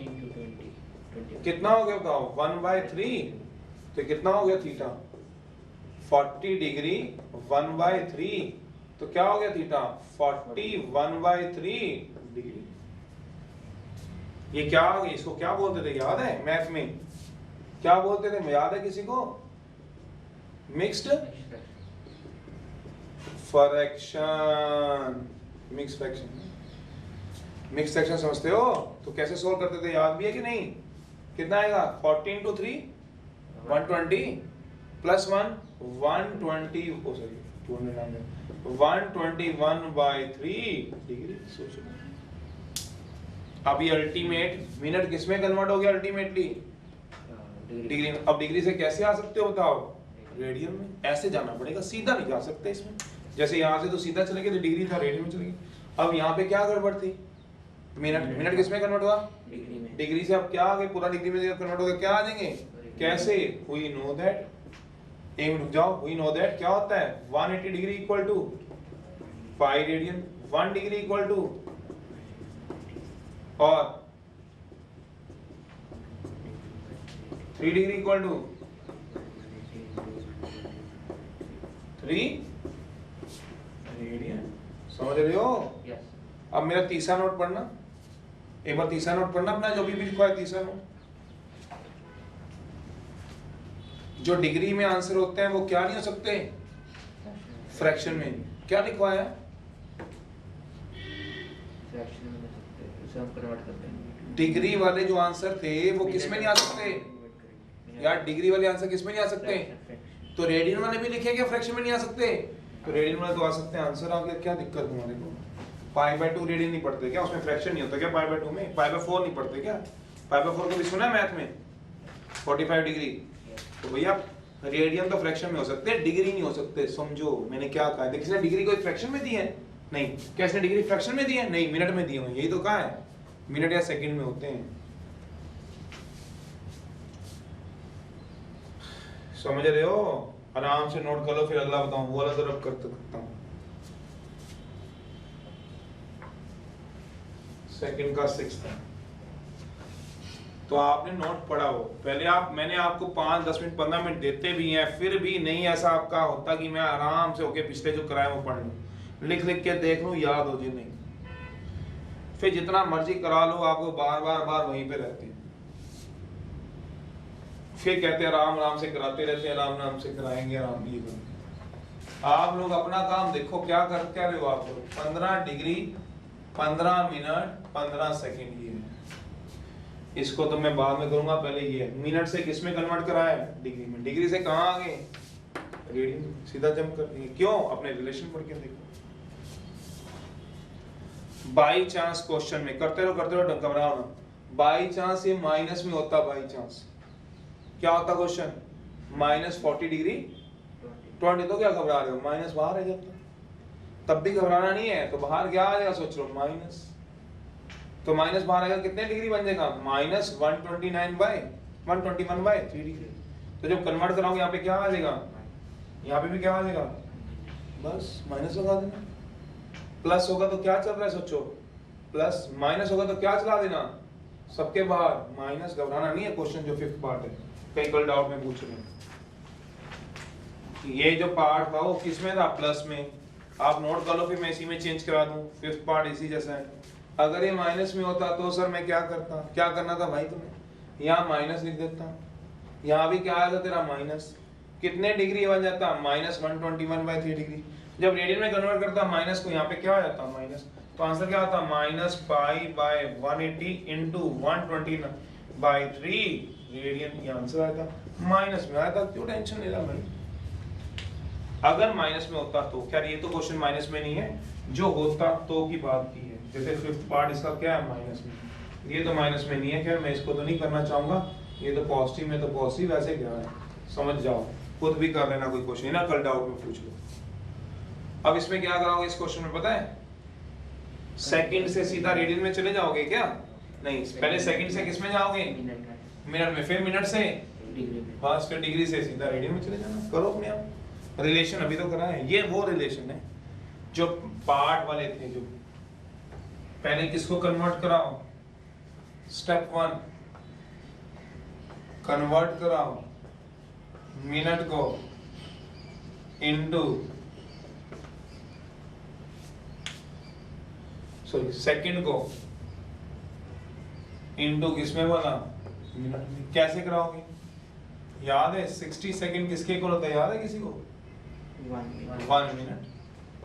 कितना हो गया बताओ 1/3, तो कितना हो गया थीटा 40 डिग्री 1/3, तो क्या हो गया थीटा 41/3 डिग्री। ये क्या आ गई, इसको क्या बोलते थे याद है, मैथ में क्या बोलते थे, याद है किसी को, mixed fraction. Mix fraction, mix fraction समझते हो, तो कैसे सोल्व करते थे, याद भी है कि नहीं। कितना आएगा 40 into 3 120 प्लस 1 120, ओ सॉरी 121/3 डिग्री। सोचो अभी अल्टीमेट मिनट किसमें कन्वर्ट हो गया, अल्टीमेटली डिग्री में। अब डिग्री से कैसे आ सकते हो बताओ, रेडियन में। ऐसे जाना पड़ेगा, सीधा नहीं जा सकते इसमें। जैसे यहाँ से तो सीधा चले गए तो डिग्री था, रेडियन में चले गए। अब यहाँ पे क्या गड़बड़ थी, मिनट, मिनट किसमें कन्वर्ट हुआ, डिग्री से। अब क्या आ गए, पूरा डिग्री में कन्वर्ट हो गया, क्या आ जाएंगे, कैसे, वी नो दैट। एक मिनट रुक जाओ, वी नो दैट क्या होता है 180 degree equal to pi radian, 1 degree equal to, और 3 डिग्री इक्वल टू 3 रेडियन। समझ रहे हो। अब मेरा तीसरा नोट पढ़ना, एक बार तीसरा नोट पढ़ना अपना, जो भी लिखा है तीसरा नोट। जो डिग्री में आंसर होते हैं वो क्या नहीं हो सकते, फ्रैक्शन में। क्या लिखवाया, डिग्री वाले जो आंसर थे वो किस में नहीं आ सकते यार, डिग्री वाले आंसर किस में नहीं आ सकते, तो रेडियन वाले भी लिखेंगे फ्रैक्शन में नहीं आ सकते, तो रेडियन वाले तो आ सकते हैं। आंसर आ गया, क्या दिक्कत तुम्हारे को। π/2 रेडियन नहीं पढ़ते क्या, उसमें फ्रैक्शन नहीं होता क्या π/2 में, π/4 नहीं पढ़ते क्या, π/4 को भी सुना है मैथ में 45 डिग्री। तो भैया रेडियन तो फ्रैक्शन में हो सकते हैं, डिग्री नहीं हो सकते। समझो मैंने क्या कहा है, किसने डिग्री को फ्रैक्शन में दी है, नहीं। क्या इसने डिग्री फ्रैक्शन में दी है, नहीं, मिनट में दी है, यही तो कहा है, मिनट या सेकंड में होते हैं। समझ रहे हो, आराम से नोट कर लो, फिर अगला बताऊं, वो वाला तो रब कर सकता हूं। सेकंड का 6th है, तो आपने नोट पढ़ा हो पहले। मैंने आपको 5 10 मिनट 15 मिनट देते भी हैं, फिर भी नहीं ऐसा आपका होता कि मैं आराम से होके पिछले जो कराए वो पढ़ लूं, लिख लिख के देख लूं, याद हो जाए नहीं। फिर जितना मर्जी करा लो, आपको बार बार वहीं पे रहते हैं। फिर कहते हैं आराम आराम से कराते रहते हैं, आराम आराम से कराएंगे, आराम ये करेंगे। आप लोग अपना काम देखो, क्या रहे हो आप लोग, 15 डिग्री 15 मिनट 15 सेकंड, ये इसको तो मैं बाद में करूंगा, पहले ये मिनट से किस में कन्वर्ट करा है, डिग्री में। डिग्री से कहाँ आ गए, रेडियन, सीधा जंप कर देंगे। क्यों, अपने रिलेशन पढ़ के देखो। बाई चांस क्वेश्चन में करते रहो घबराओ ना, बाई चांस ये माइनस में होता, बाई चांस क्या होता क्वेश्चन, -40 डिग्री 20, तो क्या घबरा रहे हो, माइनस बाहर है जब तब भी घबराना नहीं है, तो बाहर क्या आ जाएगा सोच लो माइनस, तो माइनस बाहर आएगा कितने डिग्री बन जाएगा, -121/3 डिग्री। तो जब कन्वर्ट कराओगे यहाँ पे क्या आ जाएगा, यहाँ पे भी क्या आ जाएगा, बस माइनस लगा देना, प्लस होगा तो क्या चल रहा है सोचो, प्लस, माइनस होगा तो क्या चला देना, सबके बाहर माइनस। घबराना नहीं है, क्वेश्चन जो 5th पार्ट है, कई कल डाउट में पूछ रहे हैं, ये जो पार्ट था वो किस में था, प्लस में, आप नोट कर लो, फिर मैं इसी में चेंज करा दूं, 5th पार्ट इसी जैसा है। अगर ये माइनस में होता तो सर मैं क्या करता, क्या करना था भाई तुम्हें, यहाँ माइनस लिख देता, यहाँ भी क्या आया था तेरा माइनस, कितने डिग्री बन जाता, -121/3 डिग्री। जब रेडियन में कन्वर्ट करता माइनस को, यहाँ पे क्या आ जाता माइनस, तो आंसर क्या आता, -π/180 × 120/3 रेडियन, ये आंसर आया था, माइनस में आया था, क्यों टेंशन ले रहा भाई। अगर माइनस में होता तो, खैर ये तो क्वेश्चन माइनस में नहीं है, जो होता तो की बात की है, जैसे 5th पार्ट इसका क्या है माइनस में, ये तो माइनस में नहीं है, खैर मैं इसको तो नहीं करना चाहूंगा, ये तो पॉजिटिव में, तो पॉजिटिव ऐसे क्या है समझ जाओ, खुद भी कर लेना कोई क्वेश्चन ना, कल डाउट में पूछ लो। अब इसमें क्या कराओगे इस क्वेश्चन में पता है, सेकंड से सीधा रेडियन में चले जाओगे क्या, नहीं पहले सेकंड से किस में जाओगे, मिनट में, फिर मिनट से डिग्री में, बस फिर डिग्री से सीधा रेडियन में चले जाना, करो अपने आप। रिलेशन अभी तो करा है, ये वो रिलेशन है जो पार्ट वाले थे, जो पहले किसको कन्वर्ट कराओ, स्टेप 1 कन्वर्ट कराओ मिनट को इनटू, सॉरी सेकंड को इनटू किसमें बोला, मिनट में। कैसे कराओगे, याद है 60 सेकंड किसके इक्वल होता है, याद है किसी को, 1 मिनट,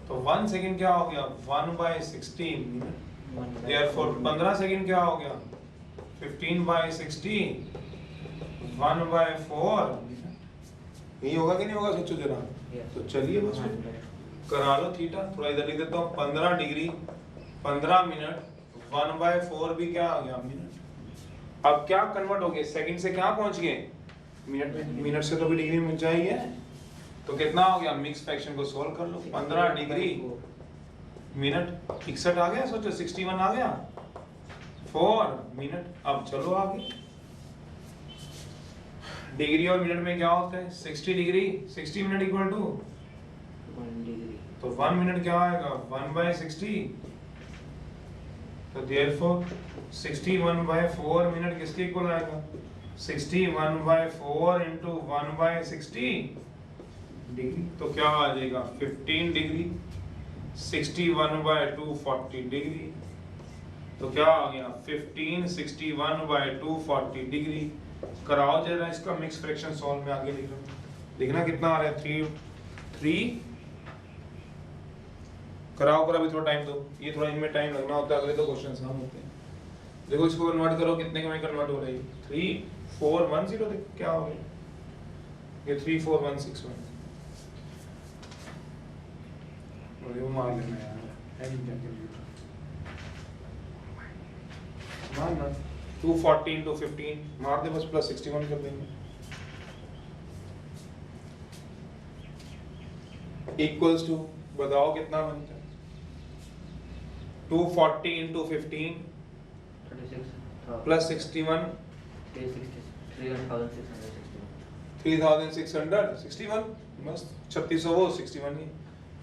तो 1 सेकंड क्या हो गया, 1/60 मिनट, देयरफॉर 15 सेकंड क्या हो गया, 15/60, 1/4 मिनट। यही होगा कि नहीं होगा सोचो जरा, तो चलिए बस करा लो थीटा, थोड़ा इधर लिख देता हूँ, 15 डिग्री 15 मिनट, 1/4 भी क्या आ गया मिनट। अब क्या कन्वर्ट हो गए, सेकंड से क्या पहुंच गए मिनट में, मिनट से तो भी डिग्री में चाहिए, तो कितना हो गया, मिक्स फ्रैक्शन को सॉल्व कर लो, 15 डिग्री मिनट 61 आ गया, सोचो 61 आ गया, 4 मिनट। अब चलो आगे, डिग्री और मिनट में क्या होता है, 60 degree 60 minute equal to 1 degree, तो 1 मिनट क्या आएगा, 1/60, तो देयरफॉर 61/4 मिनट किसके इक्वल आएगा, 61/4 × 1/60 डिग्री, तो क्या आ जाएगा 15 डिग्री, 61/2 40 डिग्री, तो क्या आ गया 15 61/2 40 डिग्री। कराओ जरा इसका मिक्स फ्रैक्शन सॉल्व में, आगे लिख लो, देखना कितना आ रहा है, 3 कराओ, पर अभी थोड़ा टाइम दो, ये थोड़ा इनमें टाइम लगना होता है, अगले तो क्वेश्चंस हम होते हैं। देखो इसको कन्वर्ट करो, कितने में कन्वर्ट हो रही है, 3410, देखो क्या हो गया, ये 34161, और ये मार लेना यार, है नहीं कैलकुलेटर, मार ना, 240 × 15 मार दे बस, प्लस 61 कर देंगे, इक्वल्स टू, बताओ कितना बनता है, 240 × 15 36 प्लस 61 3661, मस्त 3600 वो 61 ही,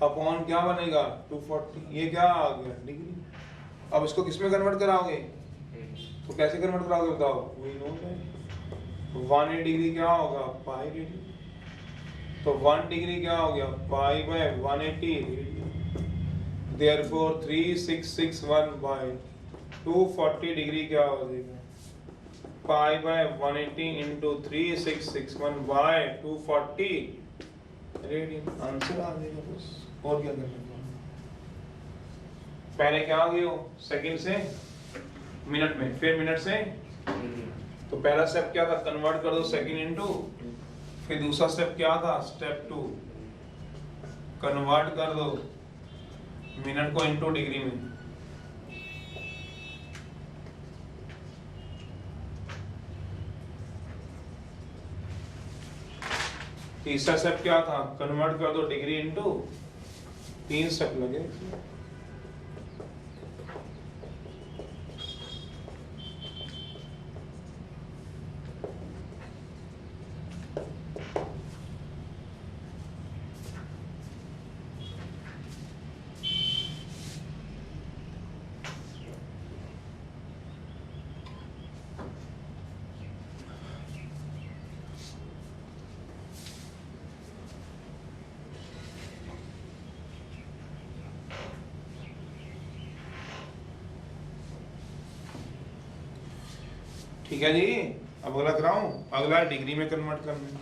अपॉन क्या बनेगा 240, ये क्या आ गया डिग्री। अब इसको किस में कन्वर्ट कराओगे, तो कैसे कन्वर्ट कराओगे बताओ, वही नोट है, 1 डिग्री क्या होगा पाई डिग्री, तो 1 डिग्री क्या हो गया π/180, देयरफॉर 3661/240 डिग्री क्या हो जाएगा, π/180 × 3661/240 रेडियन, आंसर आ जाएगा बस, और क्या करना है। पहले क्या आ गया, सेकंड से मिनट में, फिर मिनट से, तो पहला स्टेप क्या था, कन्वर्ट कर दो सेकंड इनटू, फिर दूसरा स्टेप क्या था, स्टेप 2 कन्वर्ट कर दो मिनट को इनटू डिग्री में, तीसरा स्टेप क्या था, कन्वर्ट कर दो डिग्री इनटू, 3 स्टेप लगे। ठीक है जी, अब अगला कराऊं, अगला डिग्री में कन्वर्ट करना है।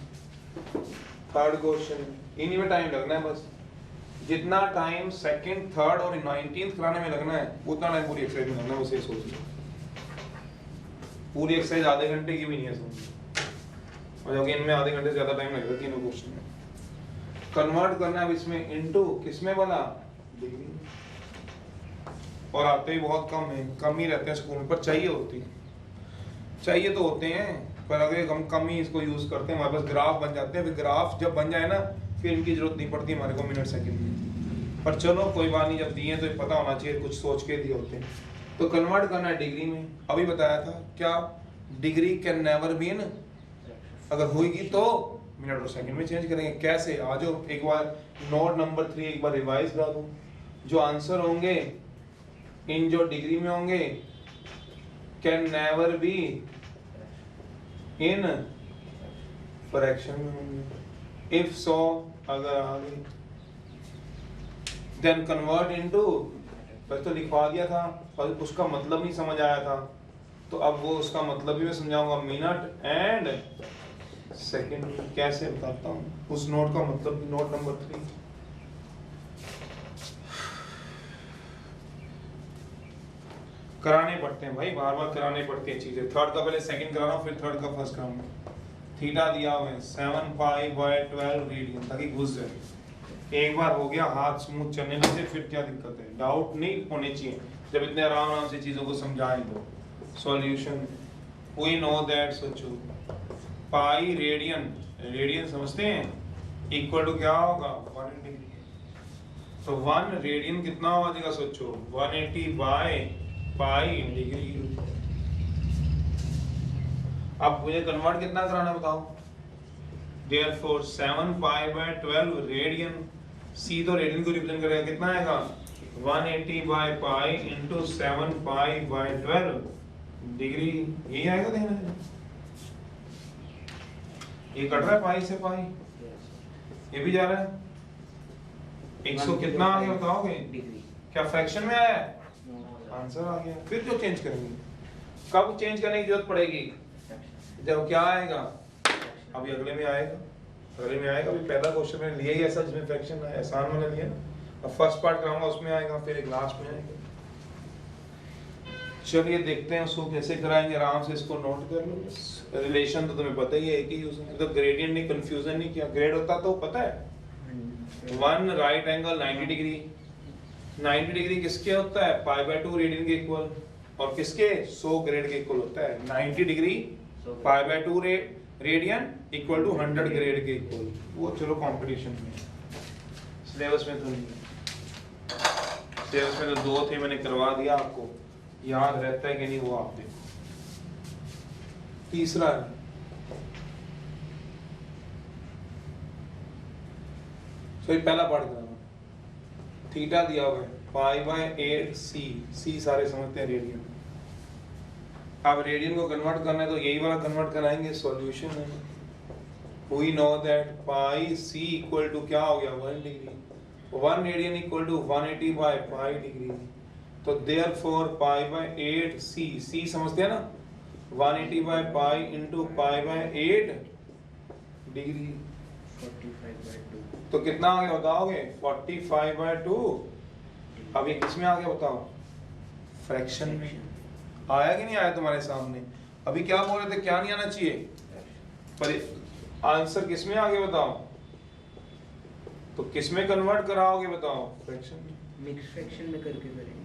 थर्ड क्वेश्चन, इन्हीं में टाइम लगना है बस, जितना टाइम सेकंड, थर्ड और 19th कराने में लगना है उतना टाइम पूरी एक्सरसाइज में लगना है, बस ये सोच लो। पूरी एक्सरसाइज आधे घंटे की भी नहीं है समझ, और जबकि इनमें आधे घंटे से ज्यादा टाइम लगेगा तीनों क्वेश्चन में। कन्वर्ट करना है इसमें इनटू किसमें वाला, डिग्री। और आते ही बहुत कम है, कम ही रहते हैं स्कूल में, पर चाहिए होती है, चाहिए तो होते हैं, पर अगर हम कम ही इसको यूज करते हैं, हमारे पास ग्राफ बन जाते हैं। फिर ग्राफ जब बन जाए ना, फिर इनकी जरूरत नहीं पड़ती हमारे को मिनट सेकंड में। पर चलो कोई बात नहीं, जब दिए तो पता होना चाहिए, कुछ सोच के दिए होते हैं। तो कन्वर्ट करना है डिग्री में, अभी बताया था क्या, degree can never be in, अगर होगी तो मिनट और सेकंड में चेंज करेंगे। कैसे, आ जाओ एक बार नोट नंबर 3 एक बार रिवाइज करा दूं। जो आंसर होंगे इन जो डिग्री में होंगे can never be in fraction में होंगे। इफ सो, अगर आ गई, देन कन्वर्ट इनटू, बस तो लिखवा दिया था और उसका मतलब नहीं समझ आया था, तो अब वो उसका मतलब भी मैं समझाऊंगा, मिनट एंड सेकंड। कैसे बताता हूँ उस नोट का मतलब, नोट नंबर 3। कराने पड़ते हैं भाई, बार बार कराने पड़ती हैं चीजें। थर्ड का पहले सेकंड कराना, फिर थर्ड का फर्स्ट कराना। थीटा दिया हुआ है 7 पाई बाय 12 रेडियन, ताकि घुस जाए। एक बार हो गया, हाथ स्मूथ चलने लगे, फिर क्या दिक्कत है, डाउट नहीं होने चाहिए जब इतने आराम आराम से चीजों को समझाएं। तो सॉल्यूशन, वी नो दैट, सोचो पाई रेडियन, रेडियन समझते हैं, इक्वल टू क्या होगा 1 डिग्री। तो 1 रेडियन कितना हो जाएगा, सोचो 180 बाय पाई डिग्री। अब मुझे कन्वर्ट कितना कराना बताओ, देयरफॉर 7 पाई बाय 12 रेडियन, सी तो रेडियन को रिप्रेजेंट करेगा, कितना आएगा 180 by pi into 7 pi by 12 degree, यही आएगा देना है। ये कट रहा है पाई से पाई, ये भी जा रहा है 100 कितना आ गया बताओगे, क्या फ्रैक्शन में आया है, आंसर आ गया। फिर जो चेंज करेंगे, कब चेंज करने की जरूरत पड़ेगी, जब क्या आएगा, अभी अगले में आएगा, अगले में आएगा। अभी पहला क्वेश्चन मैंने लिया ही ऐसा जिसमें फ्रैक्शन है, आसान वाला लिया ना, अब फर्स्ट पार्ट कराऊंगा उसमें आएगा, फिर एक लास्ट में आएगा। चलिए देखते हैं उसको कैसे कराएंगे, आराम से इसको नोट कर लो। रिलेशन तो तुम्हें पता ही है, एक ही यूज है, तो ग्रेडियंट नहीं, कंफ्यूजन नहीं किया। ग्रेड होता तो पता है 1 राइट एंगल 90 डिग्री, 90 डिग्री किसके होता है, पाई बाय 2 रेडियन के इक्वल, और किसके 100 ग्रेड के इक्वल होता है। 90 degree pi by 2 radian equal to 100 grade के इक्वल। वो चलो कंपटीशन में, सिलेबस में तो नहीं है, सिलेबस में तो 2 थे, मैंने करवा दिया, आपको याद रहता है कि नहीं वो आप देखो। तीसरा है तो पहला पार्ट कराना, थीटा दिया हुआ है पाई बाय 8 सी, सी सारे समझते हैं रेडियन। अब रेडियन को कन्वर्ट करना है तो यही वाला कन्वर्ट कराएंगे, सॉल्यूशन है। We know that pi c equal to क्या हो गया 1 degree, 1 radian equal to 180 by pi degree. तो therefore pi by 8 c, c समझते हैं ना, 180 by pi into pi by 8 degree, 45 by 2, तो कितना आ गया बताओगे 45 बाय 2। अब ये किस में आ गया बताओ, फ्रैक्शन में। आया कि नहीं आया तुम्हारे सामने, अभी क्या बोल रहे थे, क्या नहीं आना चाहिए, पर आंसर किस में आ गया बताओ, तो किस में कन्वर्ट कराओगे बताओ, फ्रैक्शन में, मिक्स फ्रैक्शन में करके करेंगे।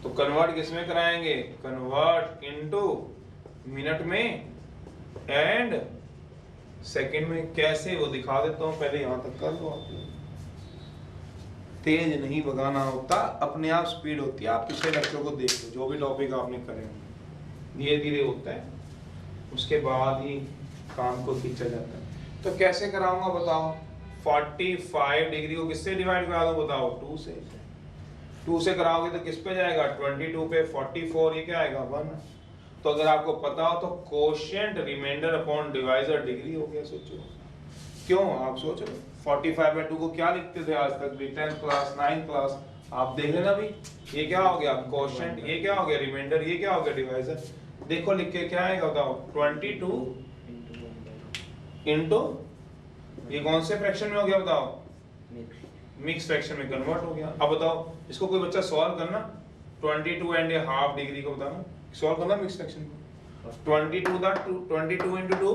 तो कन्वर्ट किस में कराएंगे, कन्वर्ट इनटू मिनट में एंड सेकंड में कैसे वो दिखा देता हूँ, पहले यहाँ तक कर लो आप लोग। तेज नहीं भगाना होता, अपने आप स्पीड होती है। आप पिछले लेक्चर को देख लो, जो भी टॉपिक आपने करे होंगे धीरे धीरे होता है, उसके बाद ही काम को खींचा जाता है। तो कैसे कराऊंगा बताओ? 45 डिग्री को किससे डिवाइड करा दो बताओ? 2 से। 2 से कराओगे तो किस पे जाएगा? 22 पे 44, ये क्या आएगा? 1। तो अगर आपको पता हो तो quotient remainder upon divisor degree हो गया। सोचो क्यों, आप सोच लो 45/2 को क्या लिखते थे आज तक भी? 10th क्लास 9th क्लास, आप देख लेना भी। ये क्या हो गया? कोशिएंट। ये क्या हो गया? रिमाइंडर। ये क्या हो गया? डिवाइजर। देखो लिख के क्या आएगा बताओ? 22 इंटू, ये कौन से फ्रैक्शन में हो गया बताओ? मिक्स फ्रैक्शन में कन्वर्ट हो गया। अब बताओ इसको कोई बच्चा सॉल्व करना, 22.5 डिग्री को बताना, सॉल्व करना मिक्स फ्रैक्शन को। 22 इंटू 2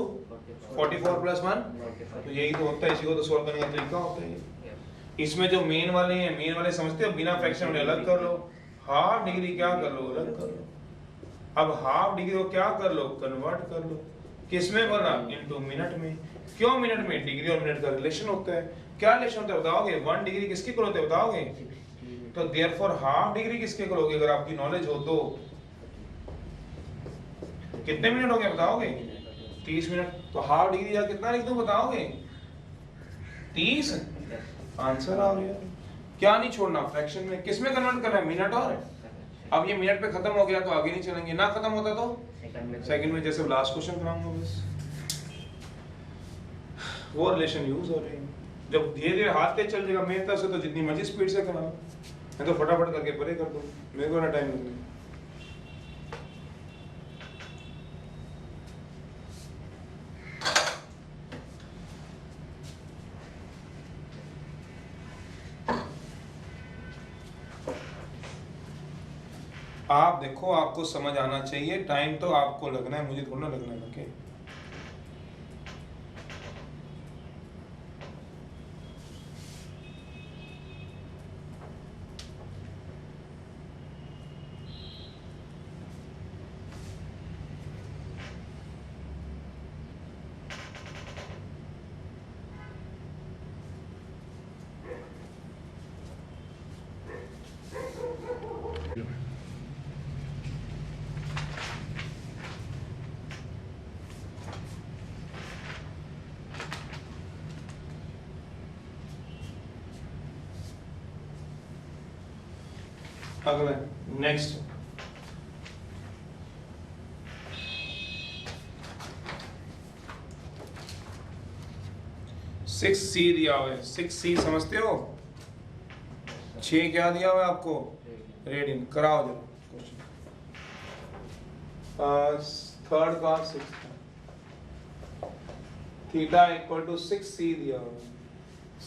44 प्लस 1, तो यही तो होता है, इसी को तो सॉल्व करने का तरीका होता है। इसमें जो मेन वाले हैं, मेन वाले समझते हो, बिना फ्रैक्शन वाले अलग कर लो, हाफ डिग्री क्या कर लो? अलग कर लो। अब हाफ डिग्री को क्या कर लो? कन्वर्ट कर लो। किसमें बोला? इनटू मिनट में। क्यों मिनट में? डिग्री और मिनट का रिलेशन होता है। क्या रिलेशन होता है बताओगे? 1 डिग्री किसके इक्वल होते हैं बताओगे? तो देयरफॉर हाफ डिग्री किसके इक्वल होगी? अगर आपकी नॉलेज हो तो कितने मिनट हो गए बताओगे? 30 मिनट। तो हाफ डिग्री या कितना लिख दूं बताओगे? 30। आंसर आ गया। क्या नहीं छोड़ना फ्रैक्शन में, किसमें कन्वर्ट करना है? मिनट। और अब ये मिनट पे खत्म हो गया तो आगे नहीं चलेंगे, ना खत्म होता तो सेकंड में, जैसे लास्ट क्वेश्चन कराऊंगा बस। वो रिलेशन यूज हो रहे हैं। जब धीरे धीरे हाथ पे चल जाएगा मेरी तरफ से तो जितनी मर्जी स्पीड से कराओ, मैं तो फटाफट करके परे कर दूं, मेरे को ना टाइम लगने। आप देखो, आपको समझ आना चाहिए, टाइम तो आपको लगना है, मुझे थोड़ा लगना है। ओके अगला नेक्स्ट, सिक्स सी दिया हुआ है। 6C समझते हो? 6 क्या दिया हुआ है आपको? रेडियन। कराओ जरा क्वेश्चन। थर्ड का 6 थीटा इक्वल टू 6C दिया हुआ है।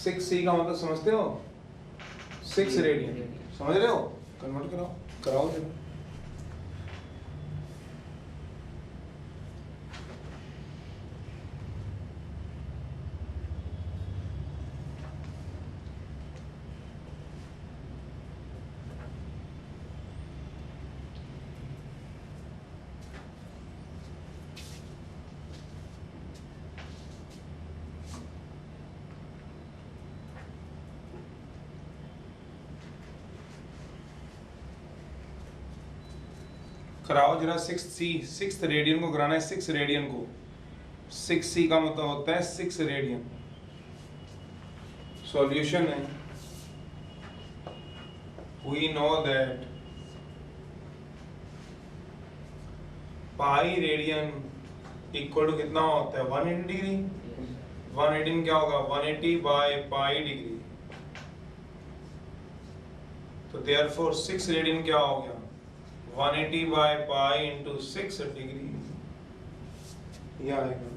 6C का मतलब समझते हो? 6 रेडियन। समझ रहे हो? कन्वर्ट कराओ, कराओ जरा। कराओ जरा 6C, 6th रेडियन को कराना है। 6 रेडियन को, 6C का मतलब होता है 6 रेडियन। सॉल्यूशन है, we know that pi radian equal to कितना होता है? 180 डिग्री। 180 क्या होगा? 180 बाय पाई डिग्री। तो देयरफॉर 6 रेडियन क्या हो गया? 180 बाय पाई इंटू 6 डिग्री, ये आएगा।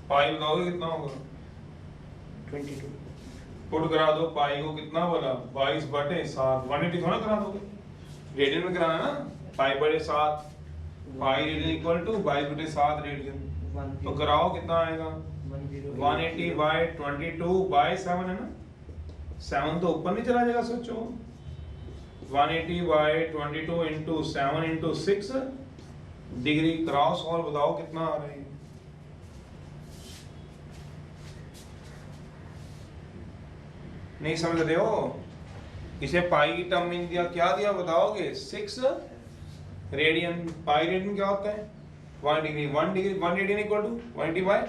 पाई बताओगे कितना होगा? 22। पुट करा दो पाई को, कितना बोला? 22/7। 180 थोड़ा करा दोगे, रेडियन में कराना है ना। पाई/7, pi radian equal to 22/7 radian. तो कराओ कितना आएगा? 180/22/7 है ना। 7 तो ऊपर नहीं चला जाएगा, सोचो। 180 by 22 into 7 into 6 degree. Cross और बताओ कितना आ रहा है। नहीं समझ रहे हो? इसे पाई की टर्म में दिया, क्या दिया बताओगे? 6 रेडियन। पाई रेडियन क्या होता है? 1 degree. 1 degree 1 radian equal to 180 by,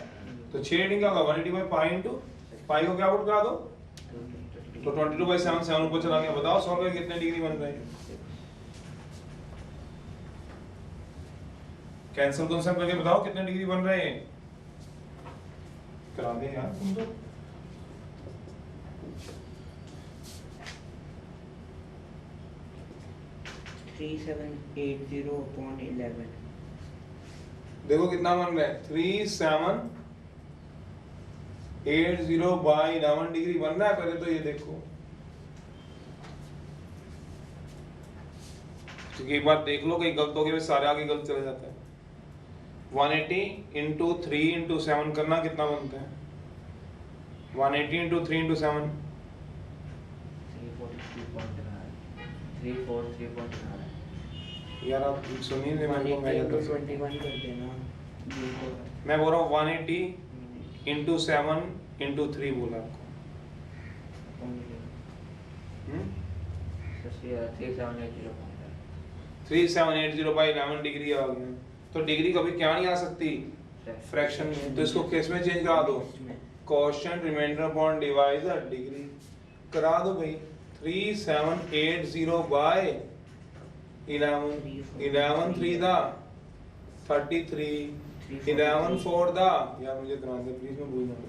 तो 6 रेडियन क्या होगा? 180 बाय पाई इंटू पाई को क्या पुट करा दो, तो 22 बाय 7, 7 ऊपर चला गया। बताओ सॉल्व करके कितने डिग्री बन रहे हैं? कैंसिल कॉन्सेप्ट करके बताओ कितने डिग्री बन रहे हैं? करा दे यार तुम तो। देखो कितना बन रहा है? 3780 बाई 11 डिग्री बन रहा है। पहले तो ये देखो, क्योंकि एक बार देख लो कहीं गलत हो गया, सारे आगे गलत चले जाते हैं। 180 इंटू 3 इंटू 7 करना कितना बनता है? 180 इंटू 3 इंटू 7 यार आप सुनिए, मैं बोल रहा हूँ 180 इंटू 7 इंटू 3 बोला आपको। 3780 बाई 11 डिग्री आ गया। तो डिग्री कभी क्या नहीं आ सकती? फ्रैक्शन में। तो इसको किस में चेंज करा दो? Quotient remainder upon divisor degree करा दो भाई। 3780 बाय 11, 11 3 दा 33, 11 4 दा, यार मुझे करा दे प्लीज, मैं भूल जाऊंगा।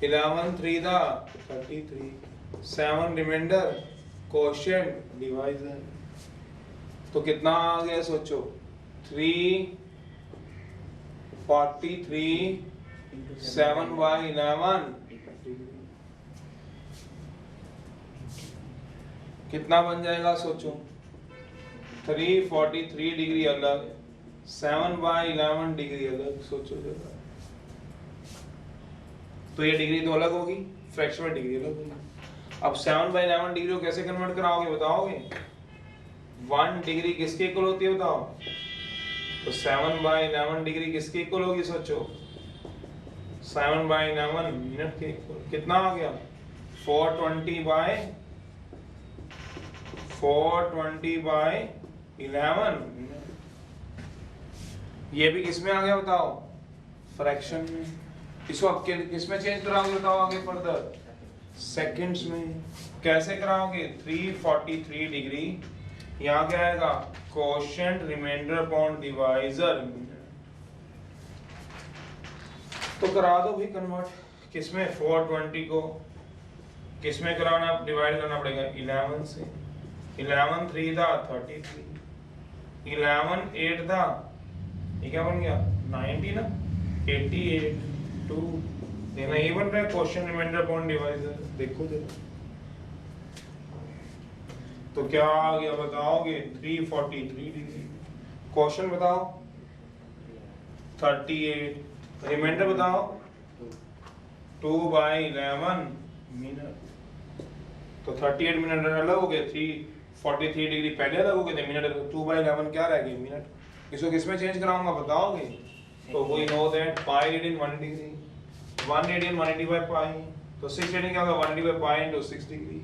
11 3 दा 33, 7 रिमाइंडर कोशेंट डिवाइजर, तो कितना आ गया सोचो? 343 7 बाय 11 कितना बन जाएगा सोचो? 343 डिग्री अलग, 7 बाय 11 डिग्री अलग। सोचो जरा, तो ये डिग्री तो अलग होगी, फ्रैक्शन में डिग्री अलग होगी। अब 7 बाय 11 डिग्री को कैसे कन्वर्ट कराओगे बताओगे? 1 डिग्री किसके इक्वल होती है बताओ? तो 7 बाय 11 डिग्री किसके इक्वल होगी सोचो? 7 बाय 11 मिनट के इक्वल। कितना आ गया? 420 बाय 11 मिनट। ये भी किसमें आ गया बताओ? फ्रैक्शन में। इसको अब किस में चेंज कराओगे बताओ आगे फर्दर? सेकंड्स में। कैसे कराओगे? 343 डिग्री, यहाँ क्या आएगा? Quotient remainder upon divisor. तो करा दो भाई कन्वर्ट। किसमें? 420 को किसमें कराना? डिवाइड करना पड़ेगा 11 से। 11 3 दा 33, 11 8 दा, ये क्या बन गया? 90 ना, 88 2 देना। ये बन रहा है कोशेंट रिमाइंडर अपॉन डिवाइजर। देखो जरा, तो क्या आ गया बताओगे? 343 डिग्री। क्वेश्चन बताओ? 38। रिमाइंडर बताओ? 2 बाय 11 मिनट। तो 38 मिनट अलग हो गए, 343 डिग्री पहले अलग हो गए थे, मिनट 2 बाय 11 क्या रह गए? मिनट। इसको किस में चेंज कराऊंगा बताओगे? तो we know that pi radian 1 degree, 1 radian 180 by pi, तो 6 रेडियन क्या होगा? 180 by pi into 6 degree.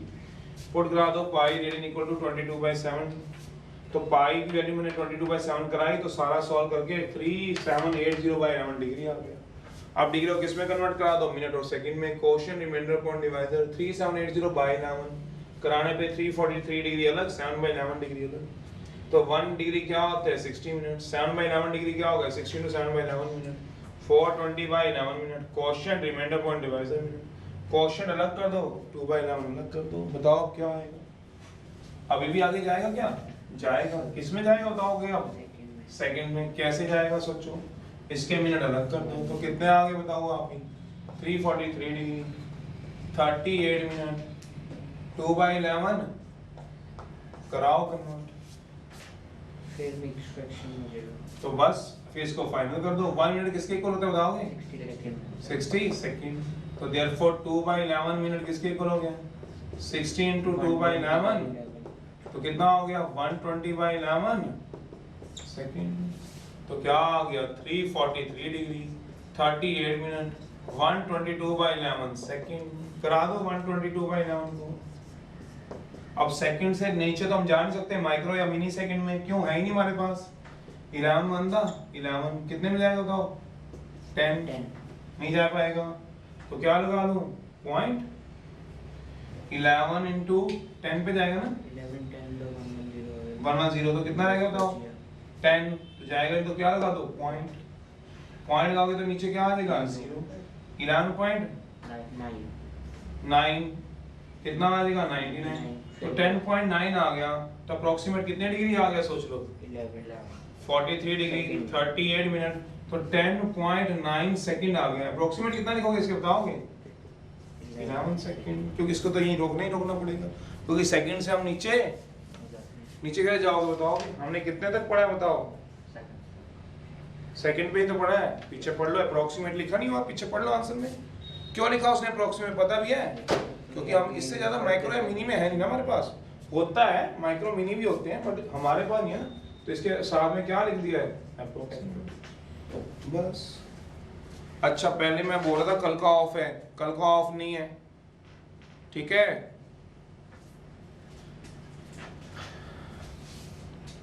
Put करा दो pi radian equal to 22 by 7। तो पाई की वैल्यू मैंने 22 बाय 7 कराई, तो सारा सॉल्व करके 3780 बाय 11 डिग्री आ गया। अब डिग्री को किस में कन्वर्ट करा दो? मिनट और सेकंड में। Quotient remainder upon divisor 3780 by 11 कराने पे 343 डिग्री अलग, 7 बाय 11 डिग्री अलग। तो 1 डिग्री क्या होता है? 60 मिनट। 7 बाय 11 डिग्री क्या होगा? 60 into 7 by 11 minute. 420 by 11 minute. Quotient remainder upon divisor minute. Quotient अलग कर दो, 2 बाय 11 अलग कर दो। बताओ क्या आएगा? अभी भी आगे जाएगा क्या? जाएगा। किसमें जाएगा बताओगे अब? सेकंड में। कैसे जाएगा सोचो? इसके मिनट अलग कर दो, तो कितने आगे बताओ आप ही? 343 डिग्री, 38 मिनट, 2 बाय 11 कराओ कन्वर्ट। फिर मिक्स फ्रैक्शन हो जाएगा। तो बस फिर इसको फाइनल कर दो। 1 मिनट किसके इक्वल होता है बताओगे? 60 सेकंड। तो देयरफॉर 2 बाय 11 मिनट किसके इक्वल हो गया? 60 into 2 बाय 11 तो कितना हो गया 120/11 सेकेंड। तो क्या आ गया 343 डिग्री 38 मिनट 122/11 सेकेंड। करा दो 122/11 को। अब सेकंड से नीचे तो हम जा नहीं सकते माइक्रो या मिनी सेकंड में, क्यों, है ही नहीं हमारे पास। 11 बंदा 11 कितने में जाएगा बताओ 10 नहीं जा पाएगा, तो क्या लगा लूं पॉइंट 11 इंटू 10 पे जाएगा ना 11 10 तो 110 110 तो कितना रहेगा बताओ 10 तो जाएगा, तो क्या लगा दो पॉइंट लगाओगे तो नीचे क्या आ जाएगा 0 11.9 कितना आ जाएगा 99 तो 10.9 आ गया। तो अप्रोक्सीमेट कितने डिग्री आ गया सोच लो 43 डिग्री 38 मिनट, तो 10.9 सेकंड आ गया। अप्रोक्सीमेट कितना लिखोगे इसके बताओगे 11 सेकंड, क्योंकि इसको तो यहीं रोकना ही रोकना पड़ेगा, क्योंकि सेकंड से हम नीचे कैसे जाओगे बताओ। हमने कितने तक पढ़ा है बताओ, सेकंड पे ही तो पढ़ा है, पीछे पढ़ लो। अप्रोक्सीमेट लिखा नहीं हुआ, पीछे पढ़ लो आंसर में। क्यों लिखा उसने अप्रोक्सीमेट पता भी है, क्योंकि हम इससे ज्यादा माइक्रो या मिनी में है नहीं ना हमारे पास। होता है माइक्रो मिनी भी होते हैं बट हमारे पास नहीं है ना, तो इसके साथ में क्या लिख दिया है अप्रोक्सीमेट बस। अच्छा पहले मैं बोला था कल का ऑफ है, कल का ऑफ नहीं है, ठीक है।